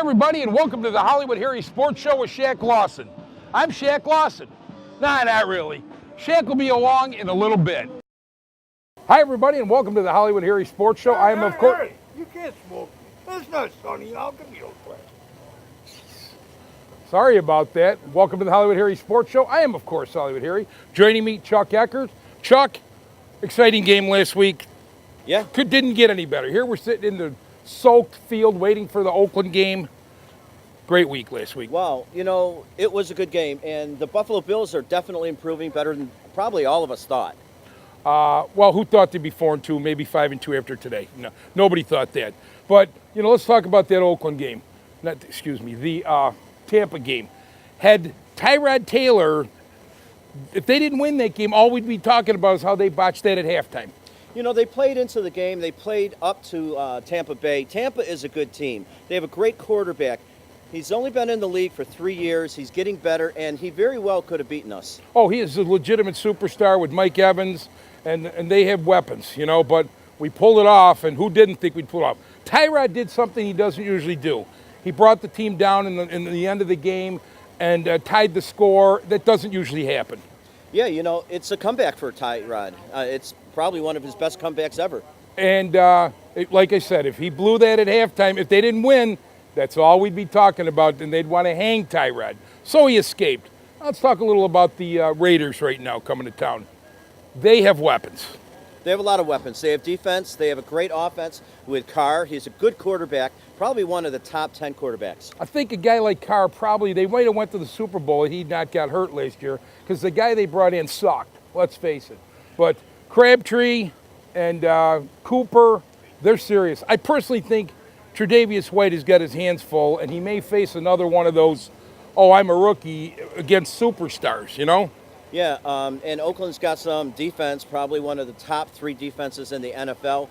everybody, and welcome to the Hollywood Harry Sports Show with Shaq Lawson. I'm Shaq Lawson. Nah, not really. Shaq will be along in a little bit. Hi, everybody, and welcome to the Hollywood Harry Sports Show. I am, of course... Hey, you can't smoke. It's not sunny out. Give me those glasses. Sorry about that. Welcome to the Hollywood Harry Sports Show. I am, of course, Hollywood Harry. Joining me, Chuck Eckert. Chuck, exciting game last week. Yeah. Didn't get any better. Here we're sitting in the soaked field waiting for the Oakland game. Great week last week. Wow, you know, it was a good game, and the Buffalo Bills are definitely improving better than probably all of us thought. Well, who thought they'd be 4-2, maybe 5-2 after today? No, nobody thought that. But, you know, let's talk about that Oakland game. The Tampa game. Had Tyrod Taylor, if they didn't win that game, all we'd be talking about is how they botched that at halftime. You know, they played into the game. They played up to Tampa Bay. Tampa is a good team. They have a great quarterback. He's only been in the league for 3 years. He's getting better, and he very well could have beaten us. Oh, he is a legitimate superstar with Mike Evans, and they have weapons, you know, but we pulled it off, and who didn't think we'd pull it off? Tyrod did something he doesn't usually do. He brought the team down in the end of the game and tied the score. That doesn't usually happen. Yeah, you know, it's a comeback for Tyrod. It's probably one of his best comebacks ever. And like I said, if he blew that at halftime, if they didn't win, that's all we'd be talking about, and they'd want to hang Tyrod. So he escaped. Let's talk a little about the Raiders right now coming to town. They have weapons. They have a lot of weapons. They have defense. They have a great offense with Carr. He's a good quarterback, probably one of the top 10 quarterbacks. I think a guy like Carr they might have went to the Super Bowl if he'd not got hurt last year, because the guy they brought in sucked, let's face it. But Crabtree and Cooper, they're serious. I personally think Tre'Davious White has got his hands full, and he may face another one of those, oh, I'm a rookie, against superstars, you know? Yeah, and Oakland's got some defense, probably one of the top 3 defenses in the NFL.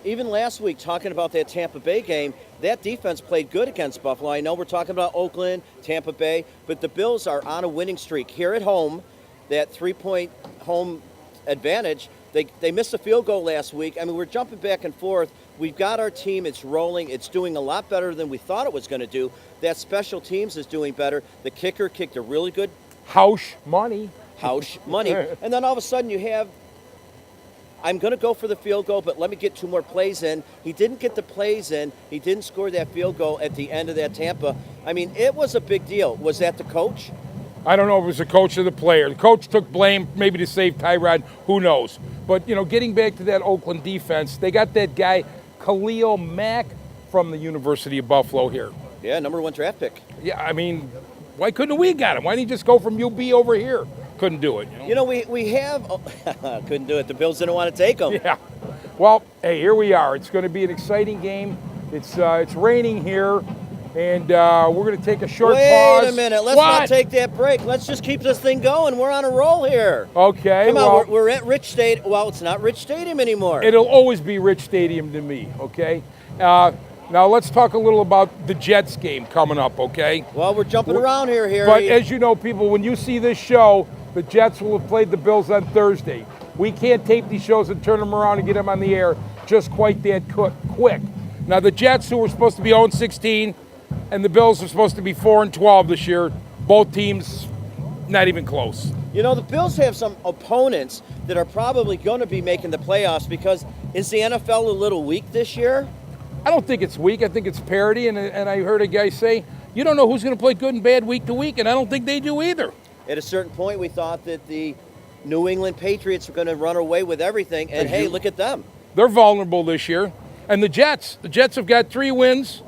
Even last week, talking about that Tampa Bay game, that defense played good against Buffalo. I know we're talking about Oakland, Tampa Bay, but the Bills are on a winning streak. Here at home, that 3-point home advantage, they missed a field goal last week. I mean, we're jumping back and forth. We've got our team. It's rolling. It's doing a lot better than we thought it was going to do. That special teams is doing better. The kicker kicked a really good house money. And then all of a sudden you have, I'm going to go for the field goal, but let me get 2 more plays in. He didn't get the plays in. He didn't score that field goal at the end of that Tampa. I mean, it was a big deal. Was that the coach? I don't know if it was the coach or the player. The coach took blame maybe to save Tyrod. Who knows? But, you know, getting back to that Oakland defense, they got that guy, Khalil Mack, from the University of Buffalo here. Yeah, #1 draft pick. Yeah, I mean, why couldn't we got him? Why didn't he just go from UB over here? Couldn't do it. You know, we have... couldn't do it. The Bills didn't want to take him. Yeah. Well, hey, here we are. It's going to be an exciting game. It's raining here, and we're going to take a short pause. Wait a minute. Let's not take that break. Let's just keep this thing going. We're on a roll here. Okay. Come on, we're at Rich Stadium. Well, it's not Rich Stadium anymore. It'll always be Rich Stadium to me, okay? Now let's talk a little about the Jets game coming up, okay? Well, we're jumping around here, Harry. But as you know, people, when you see this show, the Jets will have played the Bills on Thursday. We can't tape these shows and turn them around and get them on the air just quite that quick. Now, the Jets, who were supposed to be 0-16, and the Bills are supposed to be 4-12 this year, both teams not even close. You know, the Bills have some opponents that are probably going to be making the playoffs, because is the NFL a little weak this year? I don't think it's weak. I think it's parity, and I heard a guy say, you don't know who's going to play good and bad week to week, and I don't think they do either. At a certain point, we thought that the New England Patriots were going to run away with everything, and hey, look at them. They're vulnerable this year. And the Jets have got 3 wins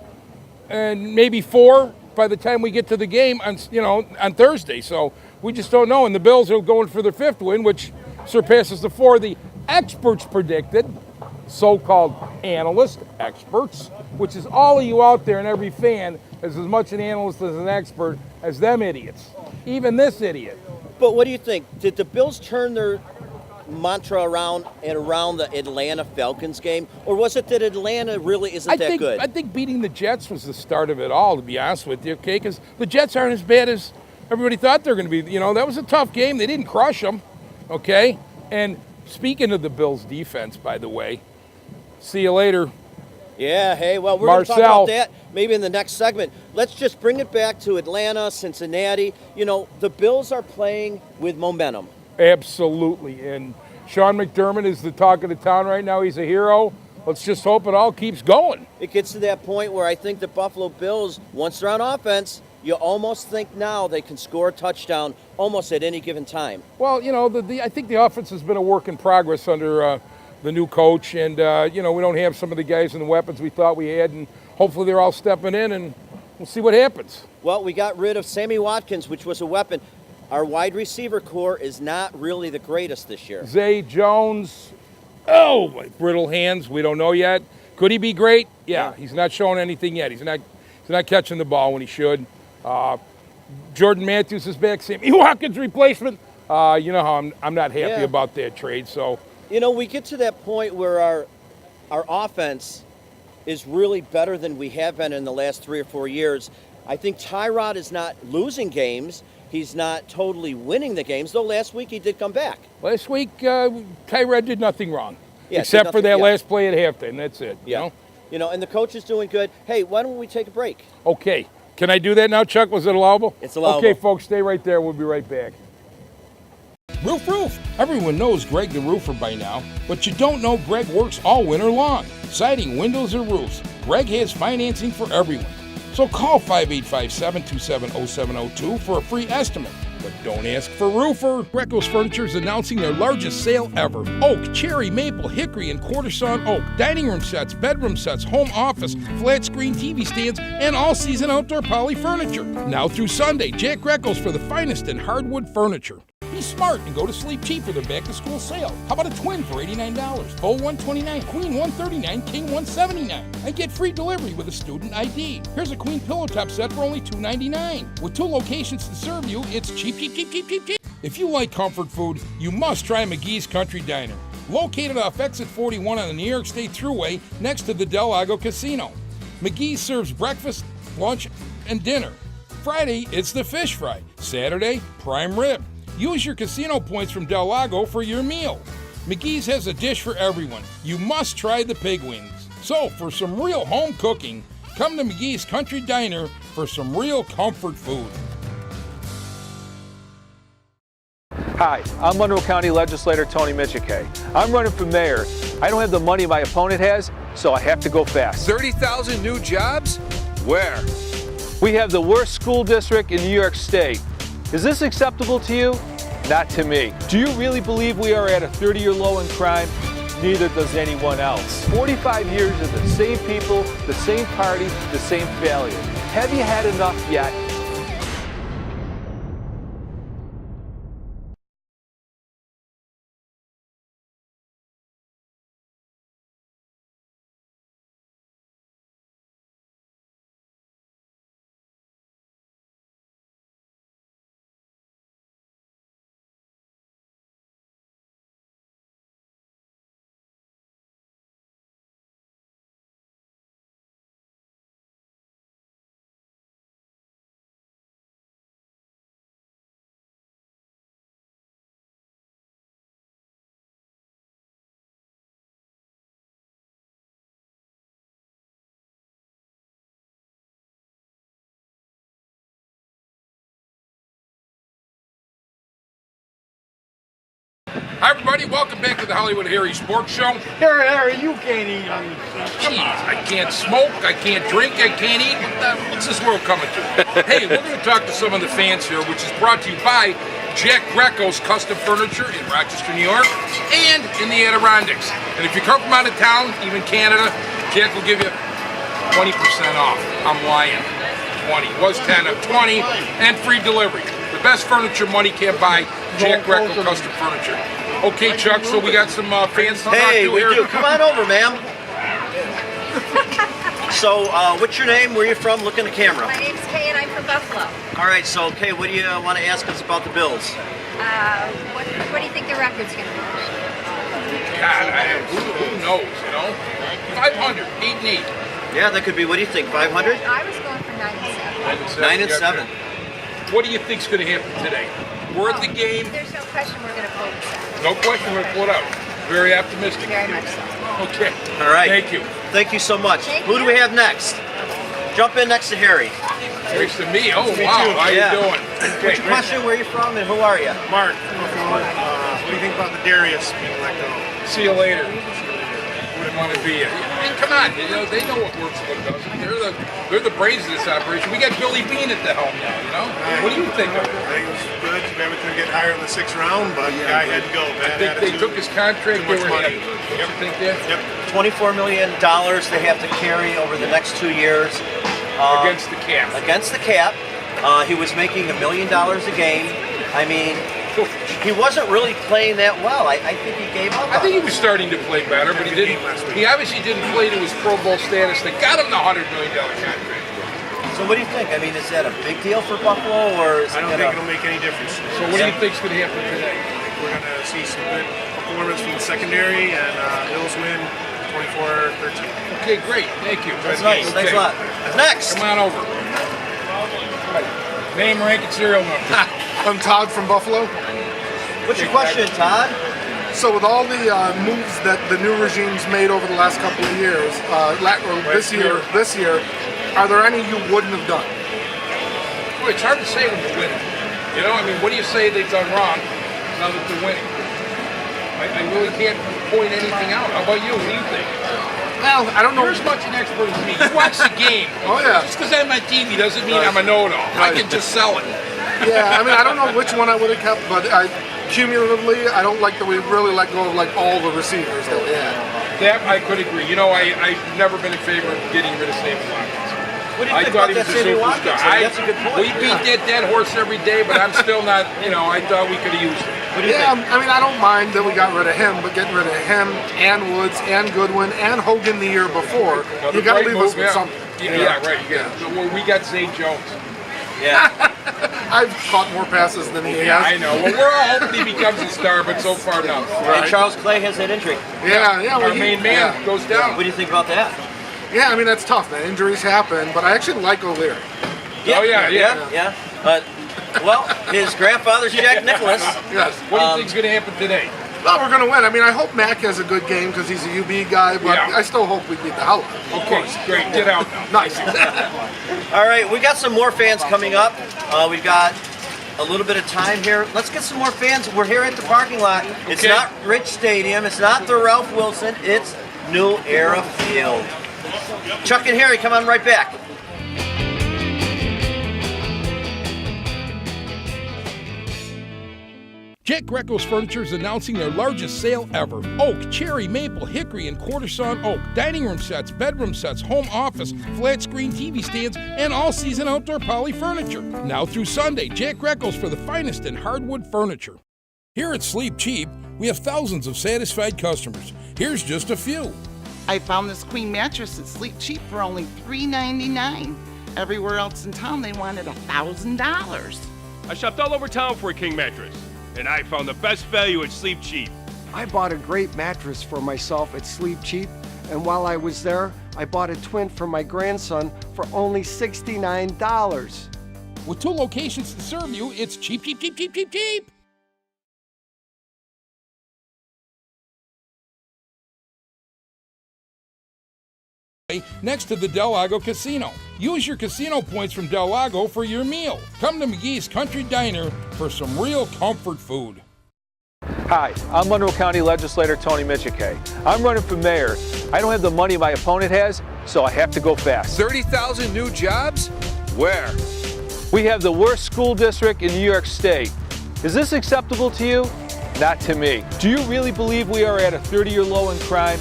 and maybe 4 by the time we get to the game on Thursday. So we just don't know. And the Bills are going for their 5th win, which surpasses the 4 the experts predicted, so-called analyst experts, which is all of you out there and every fan is as much an analyst as an expert as them idiots. Even this idiot. But what do you think? Did the Bills turn their mantra around the Atlanta Falcons game? Or was it that Atlanta really isn't that good? I think beating the Jets was the start of it all, to be honest with you, okay? Because the Jets aren't as bad as everybody thought they were going to be. You know, that was a tough game. They didn't crush them, okay? And speaking of the Bills' defense, by the way, see you later. Yeah, hey, well, we're going to talk Marcel. about that maybe in the next segment. Let's just bring it back to Atlanta, Cincinnati. You know, the Bills are playing with momentum. Absolutely. And Sean McDermott is the talk of the town right now. He's a hero. Let's just hope it all keeps going. It gets to that point where I think the Buffalo Bills, once they're on offense, you almost think now they can score a touchdown almost at any given time. Well, you know, I think the offense has been a work in progress under the new coach. And, you know, we don't have some of the guys and the weapons we thought we had. And hopefully they're all stepping in, and we'll see what happens. Well, we got rid of Sammy Watkins, which was a weapon. Our wide receiver core is not really the greatest this year. Zay Jones, oh, my brittle hands. We don't know yet. Could he be great? Yeah, he's not showing anything yet. He's not catching the ball when he should. Jordan Matthews is back. Sammy Watkins replacement. You know how I'm not happy about that trade. So, you know, we get to that point where our offense is really better than we have been in the last 3 or 4 years. I think Tyrod is not losing games. He's not totally winning the games, though last week he did come back. Last week, Tyrod did nothing wrong, except for that last play at halftime. That's it. Yeah. You know, and the coach is doing good. Hey, why don't we take a break? Okay. Can I do that now, Chuck? Was it allowable? It's allowable. Okay, folks, stay right there. We'll be right back. Roof. Everyone knows Greg the Roofer by now, but you don't know Greg works all winter long. Siding, windows, or roofs, Greg has financing for everyone. So call 585-727-0702 for a free estimate. But don't ask for roofer. Greco's Furniture is announcing their largest sale ever. Oak, cherry, maple, hickory, and quarter sawn oak. Dining room sets, bedroom sets, home office, flat screen TV stands, and all-season outdoor poly furniture. Now through Sunday, Jack Greco's for the finest in hardwood furniture. Be smart and go to sleep cheap for their back-to-school sale. How about a twin for $89, full $129, queen $139, king $179, and get free delivery with a student ID. Here's a queen pillow top set for only $299. With 2 locations to serve you, it's cheap. If you like comfort food, you must try McGee's Country Diner. Located off exit 41 on the New York State Thruway next to the Del Lago Casino. McGee serves breakfast, lunch, and dinner. Friday, it's the fish fry. Saturday, prime rib. Use your casino points from Del Lago for your meal. McGee's has a dish for everyone. You must try the pig wings. So, for some real home cooking, come to McGee's Country Diner for some real comfort food. Hi, I'm Monroe County Legislator Tony Michike. I'm running for mayor. I don't have the money my opponent has, so I have to go fast. 30,000 new jobs? Where? We have the worst school district in New York State. Is this acceptable to you? Not to me. Do you really believe we are at a 30-year low in crime? Neither does anyone else. 45 years of the same people, the same party, the same failure. Have you had enough yet? Hi, everybody. Welcome back to the Hollywood Harry Sports Show. Harry, you can't eat on these things. Jeez, I can't smoke, I can't drink, I can't eat. What's this world coming to? Hey, we're going to talk to some of the fans here, which is brought to you by Jack Greco's Custom Furniture in Rochester, New York, and in the Adirondacks. And if you come from out of town, even Canada, Jack will give you 20% off. I'm lying. 20. Was 10, I'm 20, and free delivery. The best furniture money can't buy, Jack Greco Custom Furniture. Okay, Chuck, so we got some fans to talk to Hey, we here. do. Come on over, ma'am. So, what's your name? Where are you from? Look in the camera. My name's Kay and I'm from Buffalo. All right, so, Kay, what do you want to ask us about the Bills? What do you think the record's going to be? God, who knows, you know? 500, 8 and 8. Yeah, that could be, what do you think, 500? I was going for 9 and 7. 9 and 7. What do you think's going to happen today? We're at the game. There's no question we're going to pull this out. No question, we're going to pull it out. Very optimistic. Very much so. Okay. All right. Thank you. Thank you so much. Thank Who do you. we have next? Jump in next to Harry. Thanks to me. Oh, wow. How Yeah. you doing? What's your question? Where are you from and who are you? Mark, what do you think about the Darius being let go? See you later. Wouldn't want to be it. I mean, come on. You know, they know what works and what doesn't. They're the brains of this operation. We got Billy Bean at the helm now, you know? What do you think of it? I think it was good. Too bad we couldn't get higher in the 6th round, but the guy had to go. I think they took his contract. Too much They were money. happy. You ever think that? Yep. $24 million they have to carry over the next 2 years. Against the cap. Against the cap. He was making $1 million a game. I mean, he wasn't really playing that well. I think he gave up. I think he was starting to play better, but he didn't. He obviously didn't play to his Pro Bowl status. They got him the $100 million contract. So what do you think? I mean, is that a big deal for Buffalo, or is I it don't gonna? think it'll make any difference. So what do you think's going to happen today? We're going to see some good performance from the secondary, and Bills win 24-13. Okay, great. Thank you. That's nice. Thanks a lot. Next. Come on over. Name, rank, and serial number. I'm Todd from Buffalo. What's your question, Todd? So with all the moves that the new regime's made over the last couple of years, this year, are there any you wouldn't have done? Well, it's hard to say when you're winning. You know, I mean, what do you say they've done wrong now that they're winning? I really can't point anything out. How about you? What do you think? Well, I don't know. You're as much an expert as me. You watch the game. Oh, yeah. Just because I'm on TV doesn't mean I'm a know-it-all. I can just sell it. Yeah, I mean, I don't know which one I would have kept, but cumulatively, I don't like that we really let go of like all the receivers that we had. That I could agree. You know, I've never been in favor of getting rid of Sammy Watkins. What do you I think thought about he that was a Sammy superstar. Watkins? That's a good point. We beat that dead horse every day, but I'm still not, you know, I thought we could have used it. What do you Yeah, think? I mean, I don't mind that we got rid of him, but getting rid of him and Woods and Goodwin and Hogan the year before, Another you got to great leave us move, with something. Yeah, right. You got, well, we got Zay Jones. Yeah. I've caught more passes than he Yeah, has. I know. Well, we're all hoping he becomes a star, but so far, no. And Charles Clay has that injury. Yeah. Our Well, main man goes down. What do you think about that? Yeah, I mean, that's tough, man. Injuries happen, but I actually like O'Leary. Oh, yeah. Yeah. Well, his grandfather's Jack Nicklaus. Yes. What do you think's going to happen today? Well, we're going to win. I mean, I hope Mac has a good game because he's a UB guy, but Yeah. I still hope we beat the hell out of him. Okay, great. Get out now. Nice. All right, we got some more fans coming up. We've got a little bit of time here. Let's get some more fans. We're here at the parking lot. It's Okay. not Rich Stadium. It's not the Ralph Wilson. It's New Era Field. Chuck and Harry, come on right back. Jack Greco's Furniture is announcing their largest sale ever. Oak, cherry, maple, hickory, and quarter sawn oak. Dining room sets, bedroom sets, home office, flat screen TV stands, and all-season outdoor poly furniture. Now through Sunday, Jack Greco's for the finest in hardwood furniture. Here at Sleep Cheap, we have thousands of satisfied customers. Here's just a few. I found this queen mattress at Sleep Cheap for only $3.99. Everywhere else in town, they wanted $1,000. I shopped all over town for a king mattress, and I found the best value at Sleep Cheap. I bought a great mattress for myself at Sleep Cheap, and while I was there, I bought a twin for my grandson for only $69. With 2 locations to serve you, it's cheap, cheap, cheap, cheap, cheap, cheap. Next to the Del Lago Casino. Use your casino points from Del Lago for your meal. Come to McGee's Country Diner for some real comfort food. Hi, I'm Monroe County Legislator Tony Michike. I'm running for mayor. I don't have the money my opponent has, so I have to go fast. 30,000 new jobs? Where? We have the worst school district in New York State. Is this acceptable to you? Not to me. Do you really believe we are at a 30-year low in crime?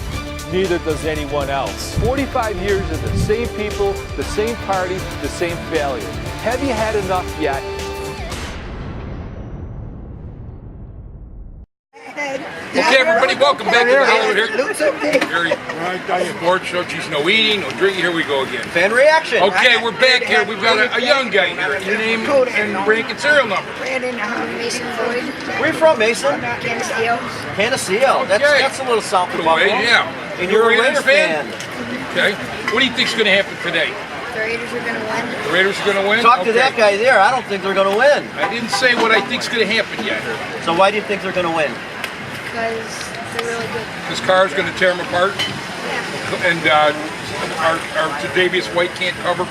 Neither does anyone else. 45 years of the same people, the same party, the same failures. Have you had enough yet? Okay, everybody, welcome back to the Hollywood here. Sports show, she's no eating, no drinking. Here we go again. Fan reaction. Okay, we're back here. We've got a young guy here. Your name and rank and serial number. Mason Floyd, Where you from, Mason? Canisteo. Canisteo. That's a little south of Away, Buffalo. yeah. And you're a Raider fan. Okay. What do you think's going to happen today? The Raiders are going to win The Raiders are going to win? Talk to Okay. that guy there. I don't think they're going to win. I didn't say what I think's going to happen yet. So why do you think they're going to win? because They're really good. This car is going to tear them apart. Yeah. And our Davius White can't cover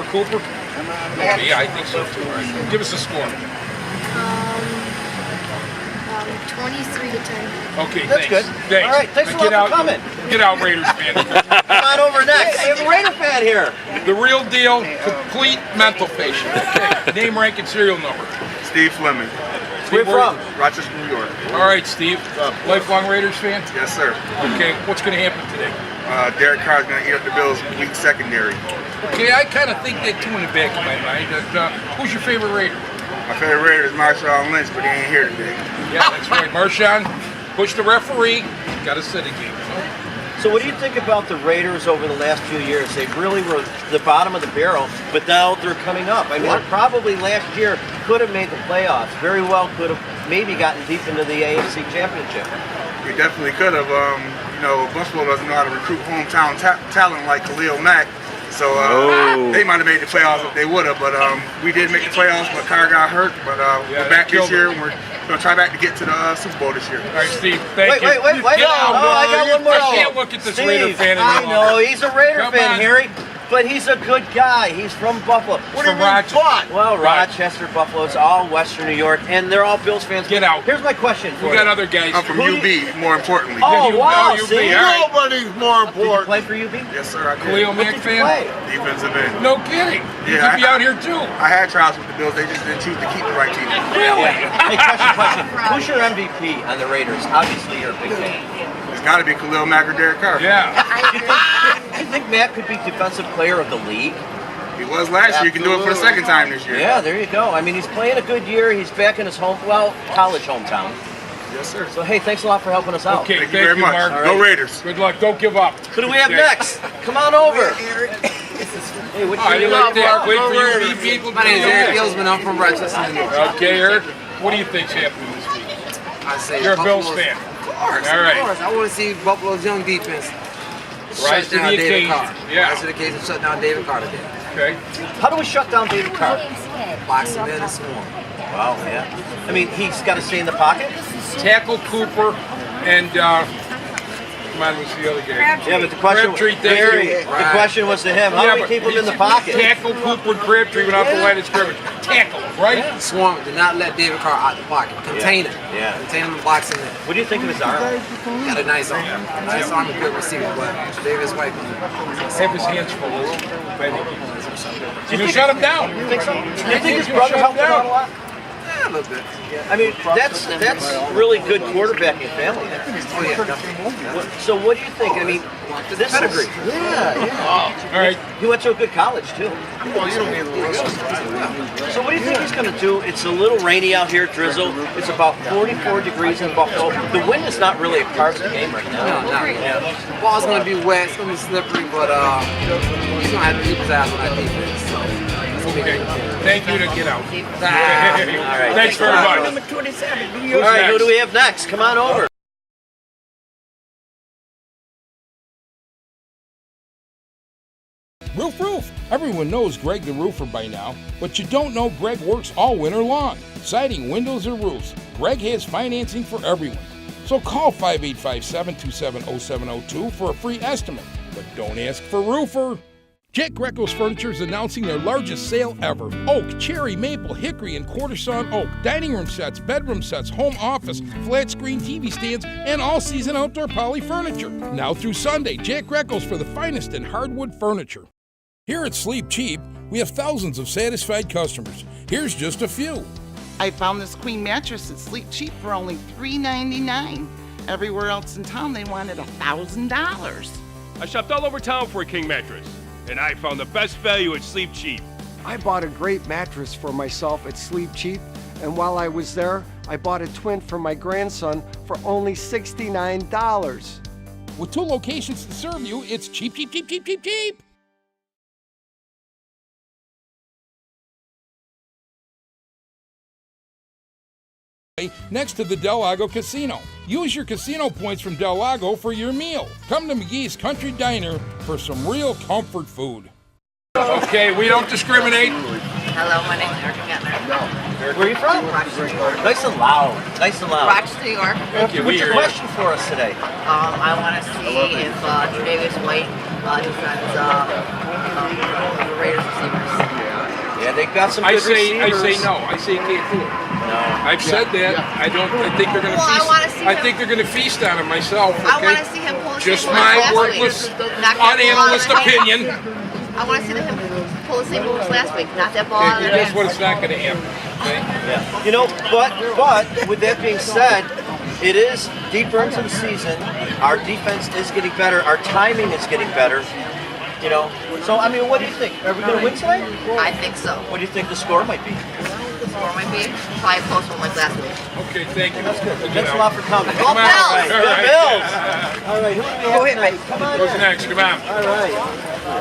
Cooper. Yeah, I think so too. All right. Give us a score. 23 to 10. Okay, That's thanks. good. Thanks. All right, thanks a Now lot for coming. Get out, Raiders fan. Come on over next. We have a Raider fan here. The real deal, complete mental patient. Okay, name, rank, and serial number. Steve Fleming, Where you from? Rochester, New York. All right, Steve. Lifelong Raiders fan? Yes, sir. Okay, what's going to happen today? Derek Carr's going to eat up the Bills' weak secondary. Okay, I kind of think that too in the back of my mind. Who's your favorite Raider? My favorite Raider is Marshawn Lynch, but he ain't here today. Yeah, that's right. Marshawn pushed the referee. Got to sit a game. So what do you think about the Raiders over the last few years? They really were the bottom of the barrel, but now they're coming up. I mean, they probably last year could have made the playoffs. Very well could have maybe gotten deep into the AFC Championship. We definitely could have. Buffalo doesn't know how to recruit hometown talent like Khalil Mack. So they might have made the playoffs if they would have, but we did make the playoffs, but Carr got hurt. But we're back this year, and we're going to try back to get to the Super Bowl this year. All right, Steve, thank you. Wait. Get out, I got one more. I can't look at this Steve, Raider fan I anymore. know, he's a Raider Come fan, on. Harry, but he's a good guy. He's from Buffalo. What do you From mean, Rochester. but? Well, Rochester, Buffalo, it's all Western New York, and they're all Bills fans. Get out. Here's my question for We you. got other guys. I'm from UB, more importantly. Oh, You- wow, you- see? all right. Nobody's more Did you important. play for UB? Yes, sir, I did. Khalil Mack Did you fan? play? Defensive end. No kidding. You Yeah, could be out here too. I had trials with the Bills. They just didn't choose to keep the right team. Really? Hey, question. Who's your MVP on the Raiders? Obviously, you're a big fan. It's got to be Khalil Mack or Derek Carr. Yeah. Do you think Matt could be Defensive Player of the League? He was last year. You can do it for the second time this year. Yeah, there you go. I mean, he's playing a good year. He's back in his college hometown. Yes, sir. So, hey, thanks a lot for helping us out. Okay, Thank you very much. Mark. All Go right. Raiders. Good luck. Don't give up. Who do we have next? Come on over. Hey, what Oh, you like that? Wait for your Raiders. UB people. My name is Ariel Gilsman. I'm from Rochester, New York. Okay, Eric. What do you think's happening this week? I say You're a Bills Buffalo's- fan. Of course, All right. of course. I want to see Buffalo's young defense Rise shut to down the David occasion. Carr. Yeah. Rise to the occasion, shut down David Carr today. Okay. How do we shut down David Carr? Box him in and swarm. Wow, yeah. I mean, he's got to stay in the pocket. Tackle Cooper and come on, what's the other guy? Yeah, but the question, Crabtree, thank Harry, you. the question was to him. How do we but keep him in the he's- pocket? Tackle Cooper and Crabtree went off the line of scrimmage. Tackle, right? Swarm. Do not let David Carr out the pocket. Contain him. Yeah. Contain him and box him in. What do you think of his arm? Got a nice arm. Nice arm and good receiver, but Davis White. Have his hands full. Do You shut him down. You think so? Do you think his You brother shut helped him him out a down. lot? Yeah, a little bit. I mean, that's really good quarterbacking family there. Oh, yeah, definitely. So what do you think? I mean, this Pedigree. is, yeah. All right. He went to a good college too. Well, you don't need a So what do you think he's going to do? It's a little rainy out here, drizzle. It's about 44 degrees in Buffalo. The wind is not really a part of the game right now. No. The ball's going to be wet. It's going to be slippery, but he's going to have to keep his eyes on that defense. So that's gonna be Okay. good. Thank you to get out. All right. Thanks very much. Number 27, New All York. right, who do we have next? Come on over. Roof. Everyone knows Greg the Roofer by now, but you don't know Greg works all winter long. Siding, windows, or roofs, Greg has financing for everyone. So call 585-727-0702 for a free estimate, but don't ask for roofer. Jack Greco's Furniture is announcing their largest sale ever. Oak, cherry, maple, hickory, and quarter-sawn oak. Dining room sets, bedroom sets, home office, flat-screen TV stands, and all-season outdoor poly furniture. Now through Sunday, Jack Greco's for the finest in hardwood furniture. Here at Sleep Cheap, we have thousands of satisfied customers. Here's just a few. I found this queen mattress at Sleep Cheap for only $3.99. Everywhere else in town, they wanted $1,000. I shopped all over town for a king mattress, and I found the best value at Sleep Cheap. I bought a great mattress for myself at Sleep Cheap, and while I was there, I bought a twin for my grandson for only $69. With 2 locations to serve you, it's cheap. Next to the Del Lago Casino. Use your casino points from Del Lago for your meal. Come to McGee's Country Diner for some real comfort food. Okay, we don't discriminate. Hello, my name is Erica Gettler. Where are you from? Nice and loud. Nice and loud. Rochester, New York. What's your question for us today? I want to see if Tre'Davious White defends Raiders receivers. Yeah, they've got some good receivers. I say no. I say he can't do it. No. I've said that. I don't. I think they're going to feast. I think they're going to feast on him myself. Okay? I want to see him pull the Just same my moves last worthless, week. Knock that ball out of unanalyst the hand. opinion. I want to see him pull the same moves last week. Knock that ball out of the Guess hand. what? It's not going to happen. Okay? Yeah. You know, but with that being said, it is deeper into the season. Our defense is getting better. Our timing is getting better. You know, so I mean, what do you think? Are we going to win tonight? I think so. What do you think the score might be? The score might be probably a close one like last week. Okay, thank you. That's good. Thanks a lot for coming. Go Bills! All right, go Bills! All right, who do we have next? Come on. Who's next? Come on. All right.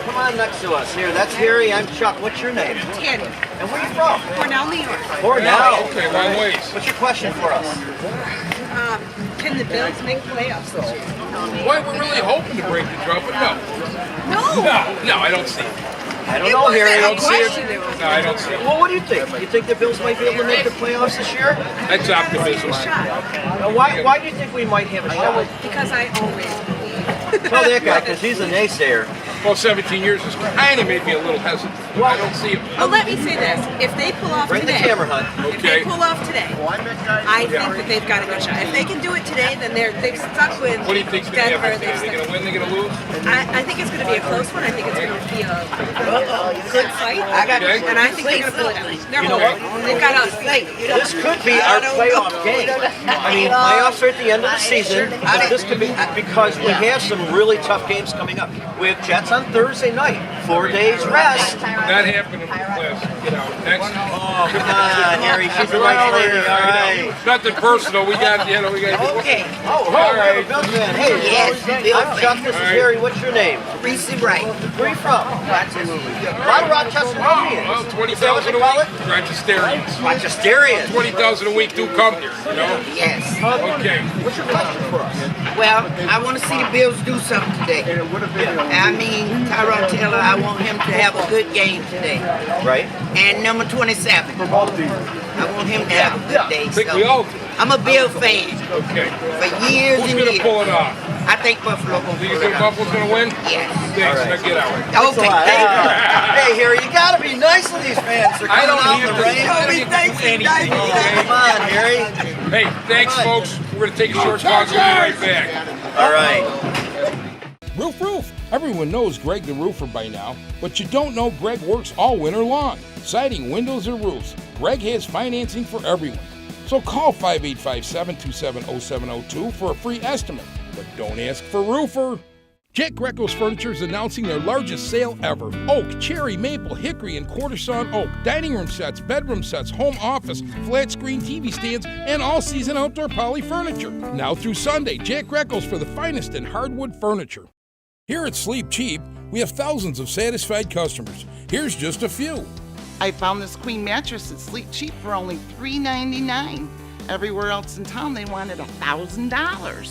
Come on next to us. Here, that's Harry. I'm Chuck. What's your name? Tanny. And where are you from? Cornell, New York. Cornell. Okay, long ways. What's your question for us? Can the Bills make playoffs this year? Well, we're really hoping to break the drought, but no. No, I don't see it. I don't know, Harry. I don't see it. No, I don't see it. Well, what do you think? You think the Bills might be able to make the playoffs this year? That's optimism. Now, why do you think we might have a shot? Because I always Tell that guy, because he's a naysayer. Well, 17 years has kind of made me a little hesitant. I don't see it. Well, let me say this. If they pull off Bring the today, camera, hon. if they pull off today, I think that they've got a good shot. If they can do it today, then they've stuck with What do you think's going to Denver. happen? Are they going to win? They're going to lose? I think it's going to be a close one. I think it's going to be a good fight. And I think they're going to pull it out. You know what? They've got us. This could be our playoff game. I mean, playoffs are at the end of the season, but this could be because we have some really tough games coming up. We have Jets on Thursday night, 4 days rest. Not happening for class. Get out. Next. Oh, come on, Harry. She's a nice lady. All right. Nothing personal. We got. Okay. Oh, all right. Hey, I'm Chuck. This is Harry. What's your name? Reese Wright. Where are you from? Rochester. A lot of Rochesterians. Well, Is that what 20,000 they a call week. it? Rochesterians. Rochesterians. 20,000 a week do come here. You know. Yes. Okay. What's your question for us? Well, I want to see the Bills do something today. I mean, Tyrod Taylor, I want him to have a good game today. Right. And number 27. I want him to have a good day. I think we all do. I'm a Bill fan Okay. for years Who's and going to years. pull it off? I think Buffalo will Do you pull think it off. Buffalo's going to win? Yes. Thanks. All right. Now get out. Okay, thank you. Hey, Harry, you gotta be nice to these fans. They're coming out in the rain. Come on, Harry. Hey, thanks, folks. We're going to take a short pause. We'll be right back. All right. Roof. Everyone knows Greg the Roofer by now, but you don't know Greg works all winter long. Siding, windows, or roofs, Greg has financing for everyone. So call 585-727-0702 for a free estimate. But don't ask for roofer. Jack Greco's Furniture is announcing their largest sale ever. Oak, cherry, maple, hickory, and quarter sawn oak. Dining room sets, bedroom sets, home office, flat screen TV stands, and all-season outdoor poly furniture. Now through Sunday, Jack Greco's for the finest in hardwood furniture. Here at Sleep Cheap, we have thousands of satisfied customers. Here's just a few. I found this queen mattress at Sleep Cheap for only $3.99. Everywhere else in town, they wanted $1,000.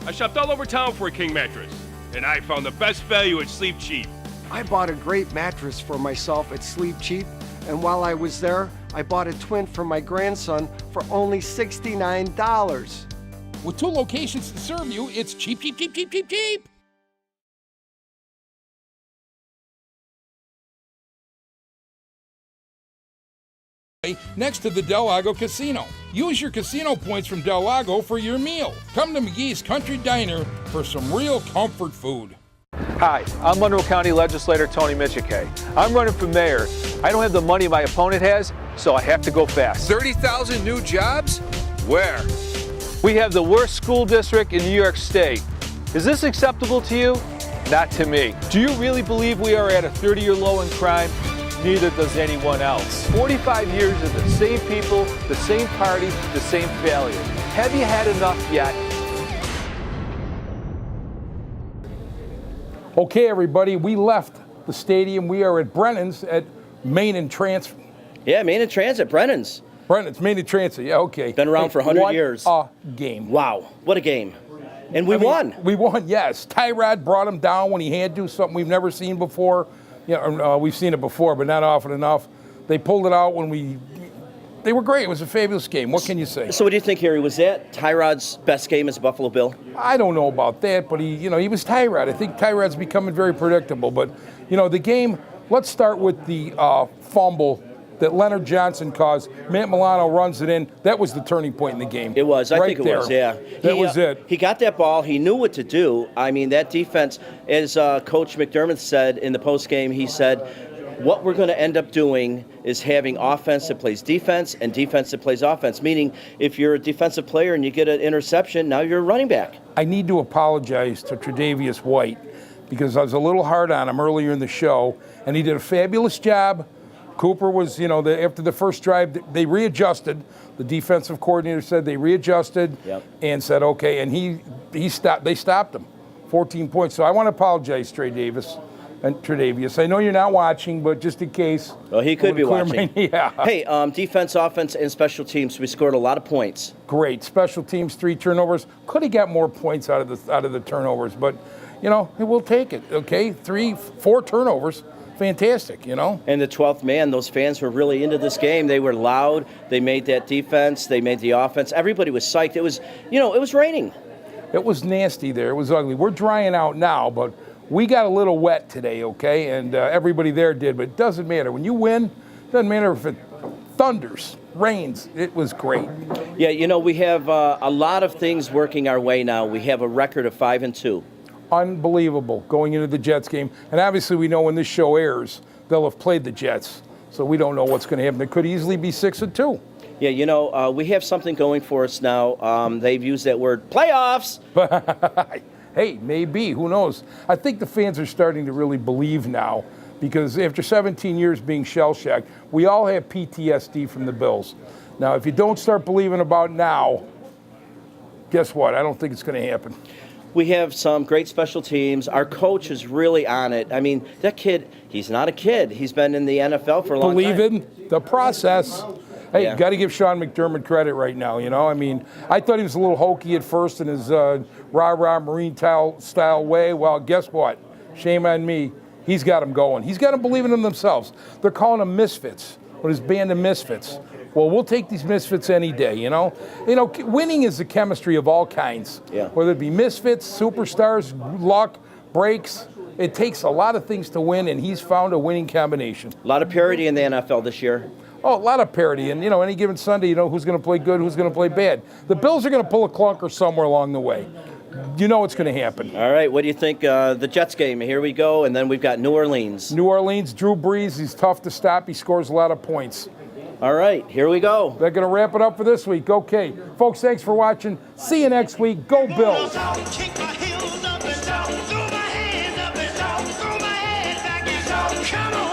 I shopped all over town for a king mattress, and I found the best value at Sleep Cheap. I bought a great mattress for myself at Sleep Cheap, and while I was there, I bought a twin for my grandson for only $69. With 2 locations to serve you, it's cheap, cheap, cheap, cheap, cheap, cheap. Next to the Del Lago Casino. Use your casino points from Del Lago for your meal. Come to McGee's Country Diner for some real comfort food. Hi, I'm Monroe County Legislator Tony Michike. I'm running for mayor. I don't have the money my opponent has, so I have to go fast. 30,000 new jobs? Where? We have the worst school district in New York State. Is this acceptable to you? Not to me. Do you really believe we are at a 30-year low in crime? Neither does anyone else. 45 years of the same people, the same party, the same failure. Have you had enough yet? Okay, everybody, we left the stadium. We are at Brennan's at Main and Transit. Yeah, Main and Transit, Brennan's. Brennan's, Main and Transit, yeah, okay. Been around for 100 what years. A game. Wow, what a game. And we won. We won, yes. Tyrod brought him down when he had to, something we've never seen before. Yeah, we've seen it before, but not often enough. They pulled it out when we they were great. It was a fabulous game. What can you say? So what do you think, Harry? Was that Tyrod's best game as a Buffalo Bill? I don't know about that, but he was Tyrod. I think Tyrod's becoming very predictable. But, the game, let's start with the fumble that Leonard Johnson caused. Matt Milano runs it in. That was the turning point in the game. It was. I right think it was, yeah. That was it. He got that ball. He knew what to do. I mean, that defense, as Coach McDermott said in the postgame, he said, what we're going to end up doing is having offense that plays defense and defense that plays offense, meaning if you're a defensive player and you get an interception, now you're a running back. I need to apologize to Tre'Davious White because I was a little hard on him earlier in the show, and he did a fabulous job. Cooper was, after the first drive, they readjusted. The defensive coordinator said they readjusted and said, okay, and he stopped. They stopped him, 14 points. So I want to apologize, Tre'Davious. I know you're not watching, but just in case. Well, he could be watching. Yeah. Hey, defense, offense, and special teams. We scored a lot of points. Great. Special teams, 3 turnovers. Could have got more points out of the turnovers, but we'll take it. Okay, 4 turnovers. Fantastic, And the 12th man, those fans were really into this game. They were loud. They made that defense. They made the offense. Everybody was psyched. It was, it was raining. It was nasty there. It was ugly. We're drying out now, but we got a little wet today, okay? And everybody there did, but it doesn't matter. When you win, it doesn't matter if it thunders, rains. It was great. Yeah, we have a lot of things working our way now. We have a record of 5-2. Unbelievable going into the Jets game. And obviously we know when this show airs, they'll have played the Jets. So we don't know what's going to happen. It could easily be 6-2. Yeah, we have something going for us now. They've used that word, playoffs. Hey, maybe. Who knows? I think the fans are starting to really believe now because after 17 years being shell-shocked, we all have PTSD from the Bills. Now, if you don't start believing about now, guess what? I don't think it's going to happen. We have some great special teams. Our coach is really on it. I mean, that kid, he's not a kid. He's been in the NFL for a long time. Believe in the process. Hey, got to give Sean McDermott credit right now, I mean, I thought he was a little hokey at first in his rah-rah Marine style way. Well, guess what? Shame on me. He's got them going. He's got them believing in themselves. They're calling them misfits, with his band of misfits. Well, we'll take these misfits any day, Winning is the chemistry of all kinds. Yeah. Whether it be misfits, superstars, luck, breaks. It takes a lot of things to win, and he's found a winning combination. A lot of parity in the NFL this year. Oh, a lot of parity. And, any given Sunday, who's going to play good, who's going to play bad. The Bills are going to pull a clunker somewhere along the way. It's going to happen. All right, what do you think? The Jets game, here we go, and then we've got New Orleans. New Orleans, Drew Brees, he's tough to stop. He scores a lot of points. All right, here we go. They're going to wrap it up for this week. Okay. Folks, thanks for watching. See you next week. Go Bills. Come on.